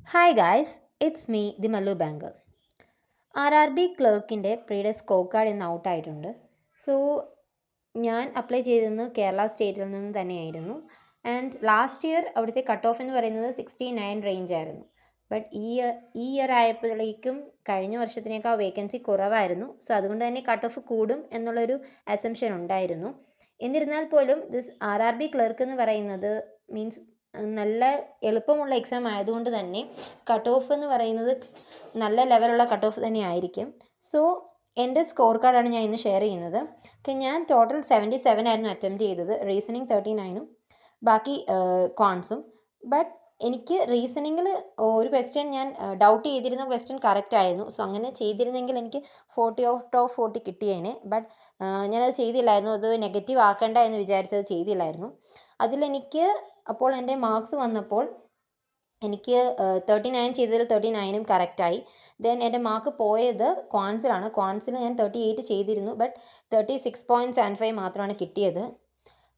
Hi guys, it's me, the Mallu Banker. RRB ക്ലർക്കിൻ്റെ പ്രീയുടെ score card ഇന്ന് ഔട്ടായിട്ടുണ്ട്. സോ ഞാൻ അപ്ലൈ ചെയ്തിരുന്നത് കേരള സ്റ്റേറ്റിൽ നിന്ന് തന്നെയായിരുന്നു. ആൻഡ് ലാസ്റ്റ് ഇയർ അവിടുത്തെ കട്ട് ഓഫ് എന്ന് പറയുന്നത് 69 റേഞ്ച് ആയിരുന്നു. ബട്ട് ഈ ഇയർ ആയപ്പോഴേക്കും കഴിഞ്ഞ വർഷത്തിനേക്കാൾ വേക്കൻസി കുറവായിരുന്നു. സോ അതുകൊണ്ട് തന്നെ കട്ട് ഓഫ് കൂടും എന്നുള്ളൊരു അസംഷൻ ഉണ്ടായിരുന്നു. എന്നിരുന്നാൽ പോലും RRB ക്ലർക്ക് എന്ന് പറയുന്നത് മീൻസ് നല്ല എളുപ്പമുള്ള എക്സാം ആയതുകൊണ്ട് തന്നെ കട്ട് ഓഫ് എന്ന് പറയുന്നത് നല്ല ലെവലുള്ള കട്ട് ഓഫ് തന്നെ ആയിരിക്കും. സോ എൻ്റെ സ്കോർ കാർഡാണ് ഞാൻ ഇന്ന് ഷെയർ ചെയ്യുന്നത്. ഞാൻ ടോട്ടൽ 77 ആയിരുന്നു അറ്റംപ്റ്റ് ചെയ്തത്. റീസണിങ് 39ഉം ബാക്കി ക്വാൺസും. ബട്ട് എനിക്ക് റീസണിങ്ങിൽ ഒരു ക്വസ്റ്റ്യൻ ഞാൻ ഡൗട്ട് ചെയ്തിരുന്ന ക്വസ്റ്റ്യൻ കറക്റ്റ് ആയിരുന്നു. സോ അങ്ങനെ ചെയ്തിരുന്നെങ്കിൽ എനിക്ക് 40 ഔട്ട് ഓഫ് 40 കിട്ടിയേനെ. ബട്ട് ഞാനത് ചെയ്തില്ലായിരുന്നു. അത് നെഗറ്റീവ് ആക്കണ്ട എന്ന് വിചാരിച്ചത് ചെയ്തില്ലായിരുന്നു. അതിലെനിക്ക് അപ്പോൾ എൻ്റെ മാർക്സ് വന്നപ്പോൾ എനിക്ക് 39 ചെയ്തതിൽ 39ഉം കറക്റ്റായി. ദെൻ എൻ്റെ മാർക്ക് പോയത് ക്വാൺസിലാണ്. ക്വാൺസിൽ ഞാൻ 38 ചെയ്തിരുന്നു. ബട്ട് 36.75 മാത്രമാണ് കിട്ടിയത്.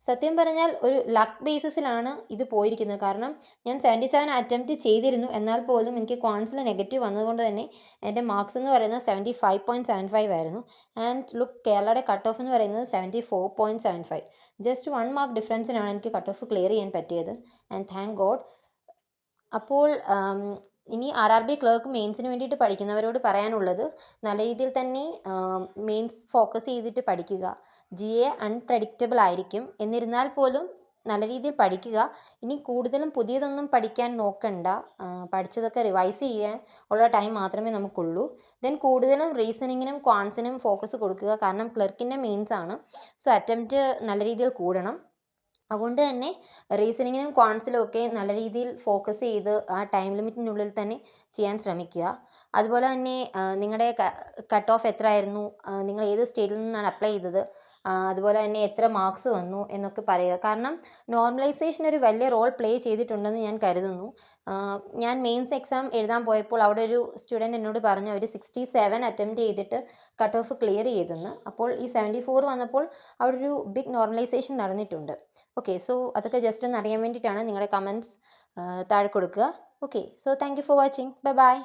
സത്യം പറഞ്ഞാൽ ഒരു ലക്ക് ബേസിസിലാണ് ഇത് പോയിരിക്കുന്നത്. കാരണം ഞാൻ 77 അറ്റംപ്റ്റ് ചെയ്തിരുന്നു. എന്നാൽ പോലും എനിക്ക് ക്വാൺസിൽ നെഗറ്റീവ് വന്നതുകൊണ്ട് തന്നെ എൻ്റെ മാർക്സ് എന്ന് പറയുന്നത് 75.75 ആയിരുന്നു. ആൻഡ് ലുക്ക്, കേരളയുടെ കട്ട് ഓഫ് എന്ന് പറയുന്നത് 74.75. ജസ്റ്റ് 1 മാർക്ക് ഡിഫറൻസിനാണ് എനിക്ക് കട്ട് ഓഫ് ക്ലിയർ ചെയ്യാൻ പറ്റിയത്. And thank God. അപ്പോൾ ഇനി RRB ക്ലർക്ക് മെയിൻസിന് വേണ്ടിയിട്ട് പഠിക്കുന്നവരോട് പറയാനുള്ളത്, നല്ല രീതിയിൽ തന്നെ മെയിൻസ് ഫോക്കസ് ചെയ്തിട്ട് പഠിക്കുക. GA അൺപ്രഡിക്റ്റബിൾ ആയിരിക്കും. എന്നിരുന്നാൽ പോലും നല്ല രീതിയിൽ പഠിക്കുക. ഇനി കൂടുതലും പുതിയതൊന്നും പഠിക്കാൻ നോക്കണ്ട. പഠിച്ചതൊക്കെ റിവൈസ് ചെയ്യാൻ ഉള്ള ടൈം മാത്രമേ നമുക്കുള്ളൂ. ദെൻ കൂടുതലും റീസണിങ്ങിനും ക്വാൺസിനും ഫോക്കസ് കൊടുക്കുക. കാരണം ക്ലർക്കിൻ്റെ മെയിൻസ് ആണ്. സോ അറ്റംപ്റ്റ് നല്ല രീതിയിൽ കൂടണം. അതുകൊണ്ട് തന്നെ റീസണിങ്ങിനും ക്വാൺസിലും ഒക്കെ നല്ല രീതിയിൽ ഫോക്കസ് ചെയ്ത് ആ ടൈം ലിമിറ്റിനുള്ളിൽ തന്നെ ചെയ്യാൻ ശ്രമിക്കുക. അതുപോലെ തന്നെ നിങ്ങളുടെ കട്ട് ഓഫ് എത്രയായിരുന്നു, നിങ്ങൾ ഏത് സ്റ്റേറ്റിൽ നിന്നാണ് അപ്ലൈ ചെയ്തത്, അതുപോലെ തന്നെ എത്ര മാർക്സ് വന്നു എന്നൊക്കെ പറയുക. കാരണം നോർമലൈസേഷൻ ഒരു വലിയ റോൾ പ്ലേ ചെയ്തിട്ടുണ്ടെന്ന് ഞാൻ കരുതുന്നു. ഞാൻ മെയിൻസ് എക്സാം എഴുതാൻ പോയപ്പോൾ അവിടെ ഒരു സ്റ്റുഡൻറ്റ് എന്നോട് പറഞ്ഞു അവർ 67 അറ്റംപ്റ്റ് ചെയ്തിട്ട് കട്ട് ഓഫ് ക്ലിയർ ചെയ്തെന്ന്. അപ്പോൾ ഈ 74 വന്നപ്പോൾ അവിടെ ഒരു ബിഗ് നോർമലൈസേഷൻ നടന്നിട്ടുണ്ട്. ഓക്കെ, സോ അതൊക്കെ ജസ്റ്റ് ഒന്ന് അറിയാൻ വേണ്ടിയിട്ടാണ്. നിങ്ങളുടെ കമൻറ്റ്സ് താഴെ കൊടുക്കുക. Okay, so thank you for watching. Bye bye.